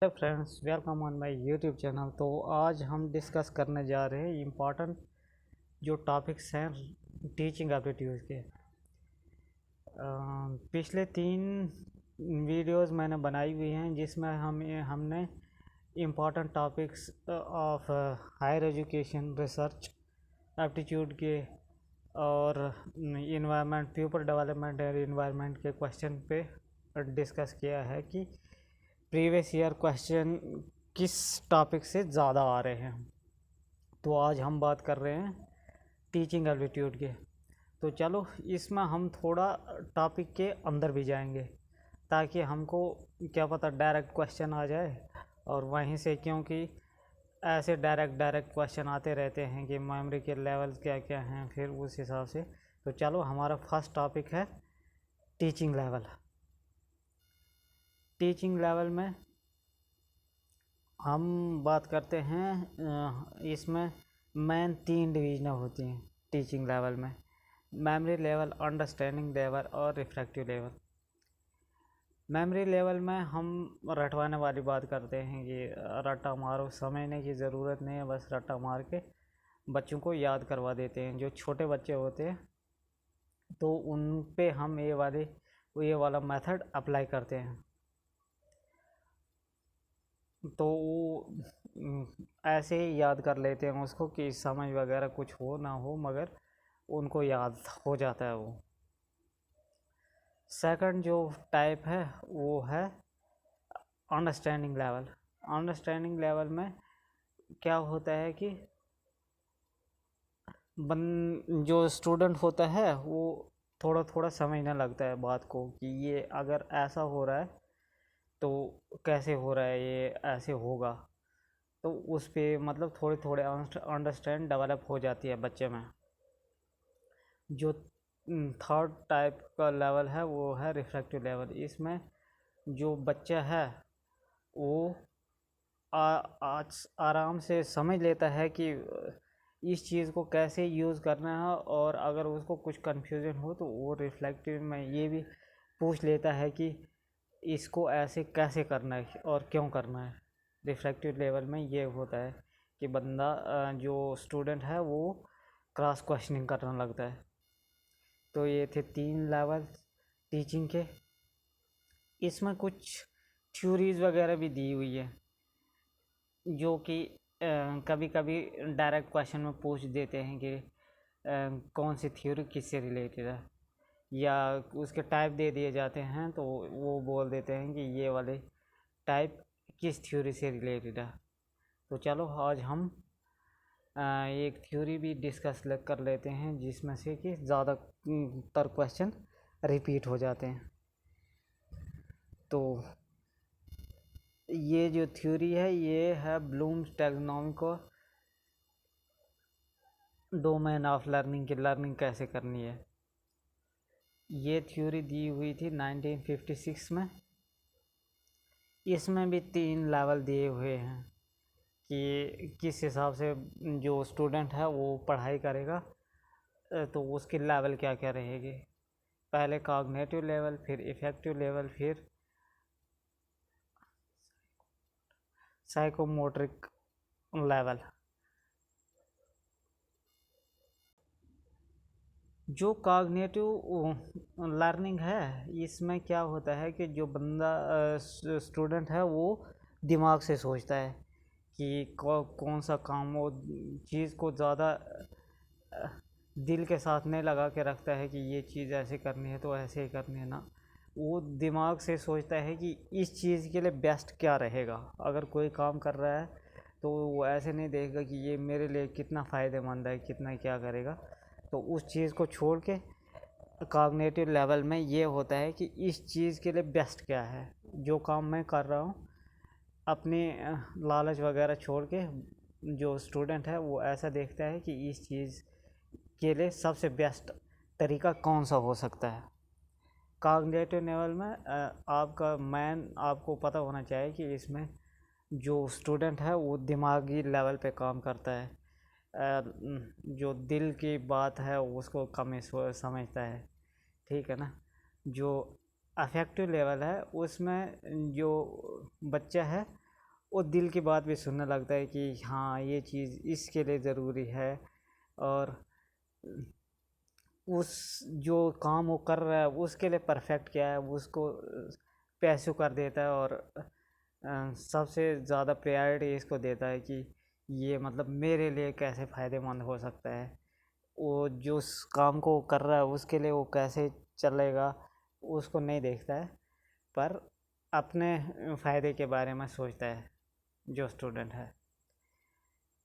Hello friends, welcome on my YouTube channel. तो आज हम डिस्कस करने जा रहे हैं इम्पॉर्टेंट जो टॉपिक्स हैं टीचिंग एप्टीट्यूड के। पिछले 3 वीडियोस मैंने बनाई हुई हैं जिसमें हमने important topics of higher education, research aptitude के और इन्वायरमेंट, पीपल डेवलपमेंट और इन्वायरमेंट के क्वेश्चन पे डिस्कस किया है कि प्रीवियस ईयर क्वेश्चन किस टॉपिक से ज़्यादा आ रहे हैं। तो आज हम बात कर रहे हैं टीचिंग एप्टीट्यूड के। तो चलो इसमें हम थोड़ा टॉपिक के अंदर भी जाएंगे ताकि हमको क्या पता डायरेक्ट क्वेश्चन आ जाए, और वहीं से क्योंकि ऐसे डायरेक्ट क्वेश्चन आते रहते हैं कि मेमोरी के लेवल क्या क्या हैं, फिर उस हिसाब से। तो चलो हमारा फर्स्ट टॉपिक है टीचिंग लेवल। टीचिंग लेवल में हम बात करते हैं, इसमें मेन 3 डिवीजन होती हैं टीचिंग लेवल में: मेमोरी लेवल, अंडरस्टैंडिंग लेवल और रिफ्रैक्टिव लेवल। मेमोरी लेवल में हम रटवाने वाली बात करते हैं कि रट्टा मारो, समझने की ज़रूरत नहीं है, बस रट्टा मार के बच्चों को याद करवा देते हैं। जो छोटे बच्चे होते हैं तो उन पे हम ये वाला मेथड अप्लाई करते हैं। तो वो ऐसे ही याद कर लेते हैं उसको कि समझ वगैरह कुछ हो ना हो, मगर उनको याद हो जाता है वो। सेकंड जो टाइप है वो है अंडरस्टैंडिंग लेवल। अंडरस्टैंडिंग लेवल में क्या होता है कि जो स्टूडेंट होता है वो थोड़ा थोड़ा समझने लगता है बात को कि ये अगर ऐसा हो रहा है तो कैसे हो रहा है, ये ऐसे होगा। तो उस पे मतलब थोड़े थोड़े अंडरस्टैंड डेवलप हो जाती है बच्चे में। जो थर्ड टाइप का लेवल है वो है रिफ्रैक्टिव लेवल। इसमें जो बच्चा है वो आराम से समझ लेता है कि इस चीज़ को कैसे यूज़ करना है, और अगर उसको कुछ कन्फ्यूज़न हो तो वो रिफ्लेक्टिव में ये भी पूछ लेता है कि इसको ऐसे कैसे करना है और क्यों करना है। रिफ्रैक्टिव लेवल में ये होता है कि बंदा जो स्टूडेंट है वो क्रॉस क्वेश्चनिंग करने लगता है। तो ये थे 3 लेवल टीचिंग के। इसमें कुछ थ्योरीज़ वगैरह भी दी हुई है जो कि कभी कभी डायरेक्ट क्वेश्चन में पूछ देते हैं कि कौन सी थ्योरी किससे रिलेटेड है, या उसके टाइप दे दिए जाते हैं तो वो बोल देते हैं कि ये वाले टाइप किस थ्योरी से रिलेटेड है। तो चलो आज हम एक थ्योरी भी डिस्कस कर लेते हैं जिसमें से कि ज़्यादातर क्वेश्चन रिपीट हो जाते हैं। तो ये जो थ्योरी है ये है ब्लूम्स टैक्सोनॉमी को डोमेन ऑफ लर्निंग की लर्निंग कैसे करनी है। ये थ्योरी दी हुई थी 1956 में। इसमें भी 3 लेवल दिए हुए हैं कि किस हिसाब से जो स्टूडेंट है वो पढ़ाई करेगा, तो उसके लेवल क्या क्या रहेगी। पहले कॉग्निटिव लेवल, फिर इफेक्टिव लेवल, फिर साइकोमोटरिक लेवल। जो कॉग्निटिव लर्निंग है इसमें क्या होता है कि जो बंदा स्टूडेंट है वो दिमाग से सोचता है कि कौन सा काम, वो चीज़ को ज़्यादा दिल के साथ नहीं लगा के रखता है कि ये चीज़ ऐसे करनी है तो ऐसे ही करनी है ना। वो दिमाग से सोचता है कि इस चीज़ के लिए बेस्ट क्या रहेगा। अगर कोई काम कर रहा है तो वो ऐसे नहीं देखेगा कि ये मेरे लिए कितना फ़ायदेमंद है, कितना क्या करेगा। तो उस चीज़ को छोड़ के कॉग्निटिव लेवल में ये होता है कि इस चीज़ के लिए बेस्ट क्या है। जो काम मैं कर रहा हूँ अपनी लालच वगैरह छोड़ के जो स्टूडेंट है वो ऐसा देखता है कि इस चीज़ के लिए सबसे बेस्ट तरीका कौन सा हो सकता है। कॉग्निटिव लेवल में आपको पता होना चाहिए कि इसमें जो स्टूडेंट है वो दिमागी लेवल पे काम करता है, जो दिल की बात है उसको कम समझता है, ठीक है ना। जो अफेक्टिव लेवल है उसमें जो बच्चा है वो दिल की बात भी सुनने लगता है कि हाँ ये चीज़ इसके लिए ज़रूरी है। और उस जो काम वो कर रहा है उसके लिए परफेक्ट क्या है उसको पैसों कर देता है। और सबसे ज़्यादा प्रायोरिटी इसको देता है कि ये मतलब मेरे लिए कैसे फ़ायदेमंद हो सकता है। वो जो उस काम को कर रहा है उसके लिए वो कैसे चलेगा उसको नहीं देखता है, पर अपने फ़ायदे के बारे में सोचता है जो स्टूडेंट है।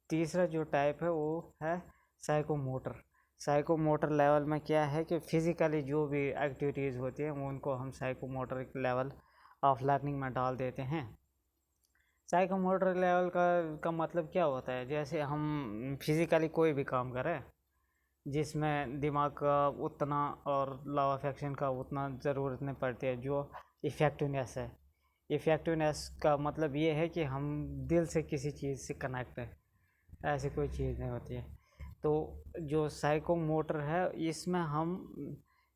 तीसरा जो टाइप है वो है साइकोमोटर। साइकोमोटर लेवल में क्या है कि फिज़िकली जो भी एक्टिविटीज़ होती हैं वो उनको हम साइकोमोटर लेवल ऑफ लर्निंग में डाल देते हैं। साइकोमोटर लेवल का मतलब क्या होता है, जैसे हम फिज़िकली कोई भी काम करें जिसमें दिमाग का उतना और लॉ ऑफ एक्शन का उतना ज़रूरत नहीं पड़ती है, जो इफ़ेक्टिवनेस है। इफ़ेक्टिवनेस का मतलब ये है कि हम दिल से किसी चीज़ से कनेक्ट है, ऐसी कोई चीज़ नहीं होती है। तो जो साइकोमोटर है इसमें हम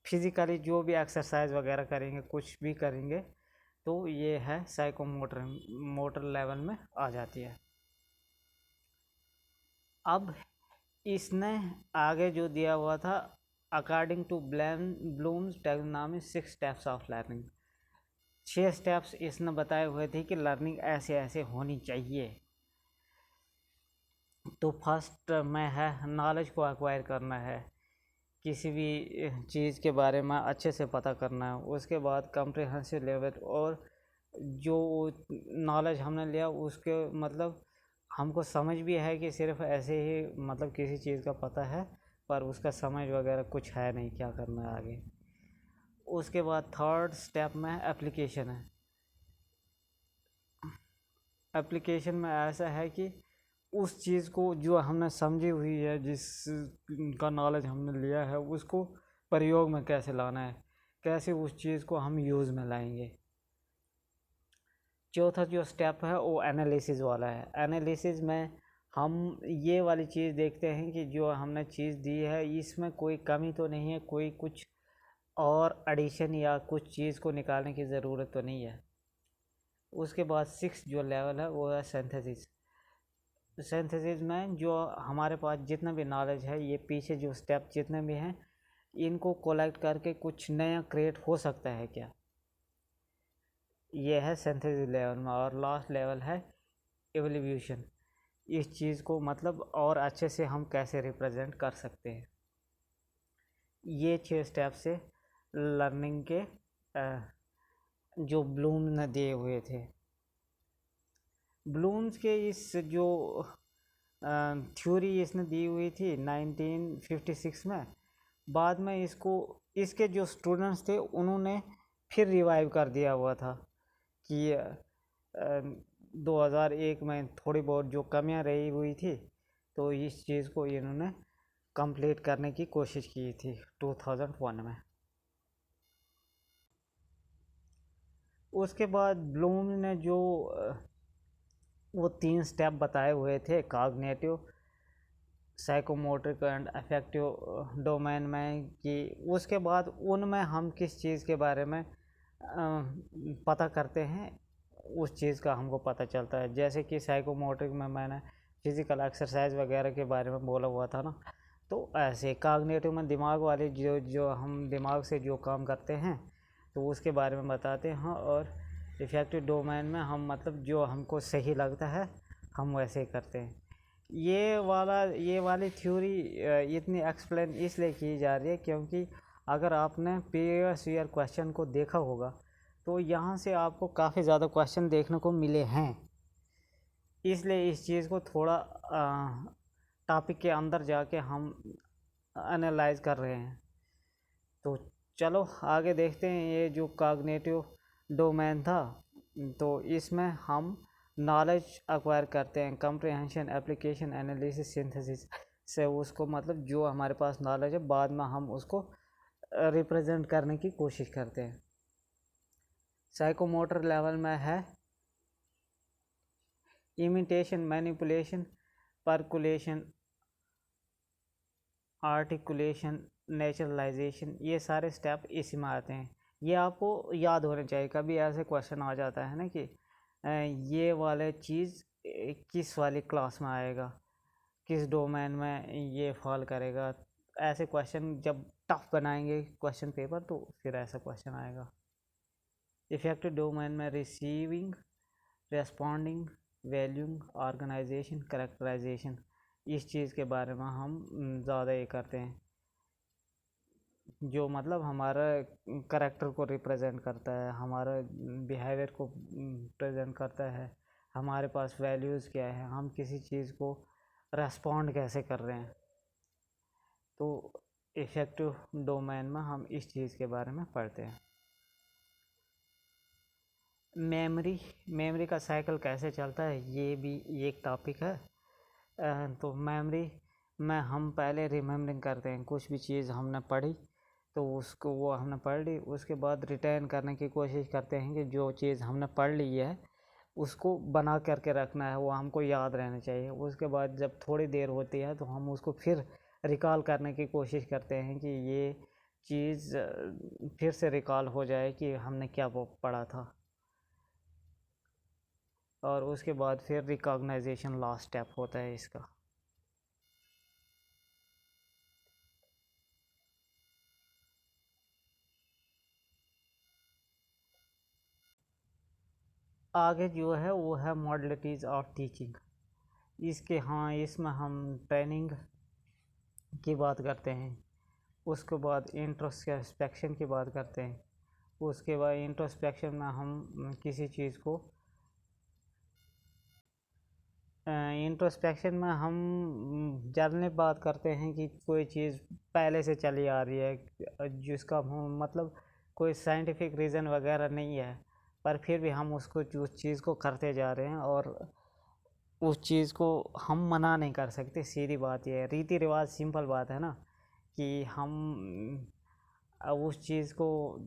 फिज़िकली जो भी एक्सरसाइज वगैरह करेंगे कुछ भी करेंगे तो ये है मोटर लेवल में आ जाती है। अब इसने आगे जो दिया हुआ था according to Bloom's taxonomy 6 steps of learning, 6 steps इसने बताए हुए थे कि लर्निंग ऐसे ऐसे होनी चाहिए। तो फर्स्ट में है नॉलेज को एक्वायर करना है, किसी भी चीज़ के बारे में अच्छे से पता करना है। उसके बाद कम्प्रिहेंसिव लेवल, और जो नॉलेज हमने लिया उसके मतलब हमको समझ भी है कि सिर्फ ऐसे ही मतलब किसी चीज़ का पता है पर उसका समझ वगैरह कुछ है नहीं क्या करना है आगे। उसके बाद थर्ड स्टेप में एप्लीकेशन है। एप्लीकेशन में ऐसा है कि उस चीज़ को जो हमने समझी हुई है, जिस का नॉलेज हमने लिया है, उसको प्रयोग में कैसे लाना है, कैसे उस चीज़ को हम यूज़ में लाएंगे। चौथा जो स्टेप है वो एनालिसिस वाला है। एनालिसिस में हम ये वाली चीज़ देखते हैं कि जो हमने चीज़ दी है इसमें कोई कमी तो नहीं है, कोई कुछ और एडिशन या कुछ चीज़ को निकालने की ज़रूरत तो नहीं है। उसके बाद 6 जो लेवल है वो है सिंथेसिस। सिंथेसिस में जो हमारे पास जितना भी नॉलेज है, ये पीछे जो स्टेप जितने भी हैं इनको कोलेक्ट करके कुछ नया क्रिएट हो सकता है क्या, ये है सिंथेसिस लेवल में। और लास्ट लेवल है एवोल्यूशन, इस चीज़ को मतलब और अच्छे से हम कैसे रिप्रेजेंट कर सकते हैं। ये 6 स्टेप से लर्निंग के जो ब्लूम ने दिए हुए थे। ब्लूम्स के इस जो थ्योरी इसने दी हुई थी 1956 में, बाद में इसको इसके जो स्टूडेंट्स थे उन्होंने फिर रिवाइव कर दिया हुआ था कि 2001 में थोड़ी बहुत जो कमियां रही हुई थी तो इस चीज़ को इन्होंने कंप्लीट करने की कोशिश की थी 2001 में। उसके बाद ब्लूम ने जो वो 3 स्टेप बताए हुए थे cognitive, psychomotor and affective domain में, कि उसके बाद उनमें हम किस चीज़ के बारे में पता करते हैं उस चीज़ का हमको पता चलता है। जैसे कि साइकोमोटर में मैंने फिज़िकल एक्सरसाइज वगैरह के बारे में बोला हुआ था ना, तो ऐसे कॉग्निटिव में दिमाग वाले जो जो हम दिमाग से जो काम करते हैं तो उसके बारे में बताते हैं। और इफ़ेक्टिव डोमेन में हम मतलब जो हमको सही लगता है हम वैसे ही करते हैं। ये वाली थ्योरी इतनी एक्सप्लेन इसलिए की जा रही है क्योंकि अगर आपने प्रीवियस ईयर क्वेश्चन को देखा होगा तो यहाँ से आपको काफ़ी ज़्यादा क्वेश्चन देखने को मिले हैं, इसलिए इस चीज़ को थोड़ा टॉपिक के अंदर जाके हम एनालाइज कर रहे हैं। तो चलो आगे देखते हैं। ये जो कॉग्निटिव डोमेन था तो इसमें हम नॉलेज एक्वायर करते हैं, कंप्रिहेंशन, एप्लीकेशन, एनालिसिस, सिंथेसिस से उसको मतलब जो हमारे पास नॉलेज है बाद में हम उसको रिप्रेजेंट करने की कोशिश करते हैं। साइकोमोटर लेवल में है imitation, manipulation, percolation, articulation, naturalisation, ये सारे स्टेप इसी में आते हैं। ये आपको याद होने चाहिए, कभी ऐसे क्वेश्चन आ जाता है ना कि ये वाले चीज़ किस वाली क्लास में आएगा, किस डोमेन में ये फॉल करेगा। ऐसे क्वेश्चन जब टफ बनाएंगे क्वेश्चन पेपर तो फिर ऐसा क्वेश्चन आएगा। इफेक्टिव डोमेन में receiving, responding, valuing, organization, characterization, इस चीज़ के बारे में हम ज़्यादा ये करते हैं, जो मतलब हमारा करेक्टर को रिप्रेजेंट करता है, हमारा बिहेवियर को प्रेजेंट करता है, हमारे पास वैल्यूज़ क्या है, हम किसी चीज़ को रेस्पॉन्ड कैसे कर रहे हैं। तो इफेक्टिव डोमेन में हम इस चीज़ के बारे में पढ़ते हैं। मेमोरी का साइकिल कैसे चलता है, ये भी एक टॉपिक है। तो मेमोरी में हम पहले रिमेम्बरिंग करते हैं, कुछ भी चीज़ हमने पढ़ी तो उसको वो हमने पढ़ ली, उसके बाद रिटेन करने की कोशिश करते हैं कि जो चीज़ हमने पढ़ ली है उसको बना करके रखना है, वो हमको याद रहना चाहिए। उसके बाद जब थोड़ी देर होती है तो हम उसको फिर रिकॉल करने की कोशिश करते हैं कि ये चीज़ फिर से रिकॉल हो जाए कि हमने क्या पढ़ा था। और उसके बाद फिर रिकॉग्नाइजेशन लास्ट स्टेप होता है इसका। आगे जो है वो है मॉडलिटीज़ ऑफ टीचिंग। इसमें हम ट्रेनिंग की बात करते हैं, उसके बाद इंट्रोस्पेक्शन की बात करते हैं, उसके बाद इंट्रोस्पेक्शन में हम किसी चीज़ को इंट्रोस्पेक्शन में हम जनरली बात करते हैं कि कोई चीज़ पहले से चली आ रही है, जिसका मतलब कोई साइंटिफिक रीज़न वगैरह नहीं है, पर फिर भी हम उसको उस चीज़ को करते जा रहे हैं और उस चीज़ को हम मना नहीं कर सकते। सीधी बात यह है, रीति रिवाज सिंपल बात है ना, कि हम उस चीज़ को,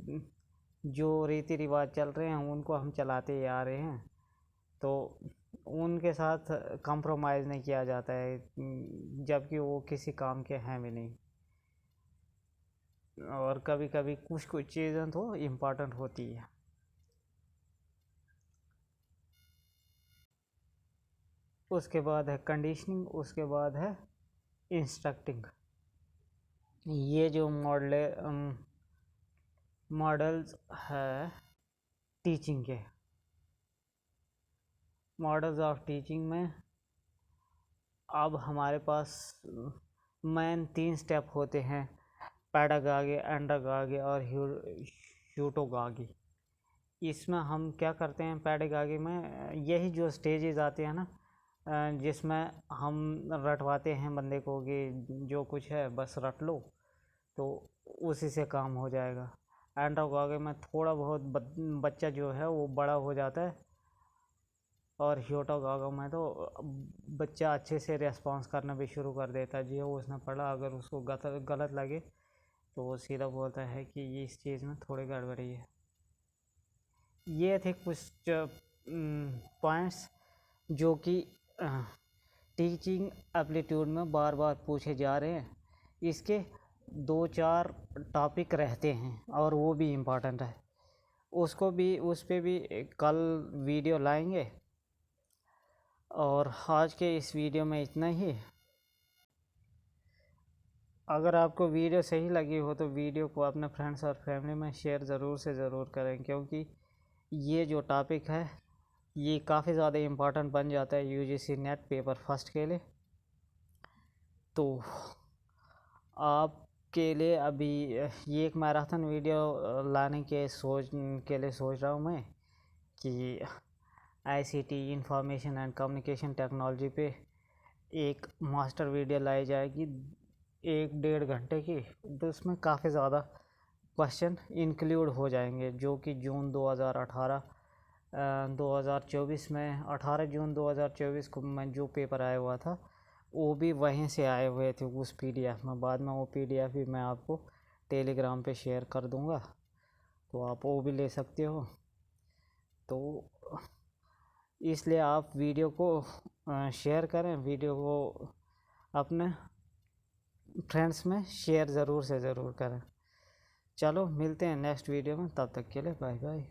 जो रीति रिवाज चल रहे हैं उनको हम चलाते ही आ रहे हैं, तो उनके साथ कंप्रोमाइज़ नहीं किया जाता है, जबकि वो किसी काम के हैं भी नहीं। और कभी कभी कुछ चीज़ें तो इम्पोर्टेंट होती है। उसके बाद है कंडीशनिंग, उसके बाद है इंस्ट्रक्टिंग। ये जो मॉडल्स है टीचिंग के, मॉडल्स ऑफ टीचिंग में अब हमारे पास मेन 3 स्टेप होते हैं, पैडागॉजी, एंडागॉजी और ह्यूटागॉजी। इसमें हम क्या करते हैं, पैडागॉजी में यही जो स्टेजेस आते हैं ना, जिसमें हम रटवाते हैं बंदे को कि जो कुछ है बस रट लो, तो उसी से काम हो जाएगा। एंडागॉजी में थोड़ा बहुत बच्चा जो है वो बड़ा हो जाता है, और ह्यूटागॉजी में तो बच्चा अच्छे से रेस्पॉन्स करना भी शुरू कर देता है। जो उसने पढ़ा अगर उसको गलत लगे तो वो सीधा बोलता है कि ये इस चीज़ में थोड़ी गड़बड़ी है। ये थे कुछ पॉइंट्स जो कि टीचिंग एप्टीट्यूड में बार बार पूछे जा रहे हैं। इसके 2-4 टॉपिक रहते हैं और वो भी इम्पोर्टेंट है, उस पर भी कल वीडियो लाएंगे। और आज के इस वीडियो में इतना ही। अगर आपको वीडियो सही लगी हो तो वीडियो को अपने फ्रेंड्स और फैमिली में शेयर ज़रूर से ज़रूर करें, क्योंकि ये जो टॉपिक है ये काफ़ी ज़्यादा इम्पोर्टेंट बन जाता है यूजीसी नेट पेपर फर्स्ट के लिए। तो आपके लिए अभी ये एक मैराथन वीडियो लाने के लिए सोच रहा हूँ मैं, कि ICT information and communication technology पे एक मास्टर वीडियो लाई जाएगी 1-1.5 घंटे की। तो उसमें काफ़ी ज़्यादा क्वेश्चन इंक्लूड हो जाएंगे, जो कि जून 2024 में 18 जून 2024 को मैं जो पेपर आया हुआ था वो भी वहीं से आए हुए थे उस PDF में। बाद में वो PDF भी मैं आपको टेलीग्राम पे शेयर कर दूंगा, तो आप वो भी ले सकते हो। तो इसलिए आप वीडियो को शेयर करें, वीडियो को अपने फ्रेंड्स में शेयर ज़रूर से ज़रूर करें। चलो मिलते हैं नेक्स्ट वीडियो में, तब तक के लिए बाय बाय।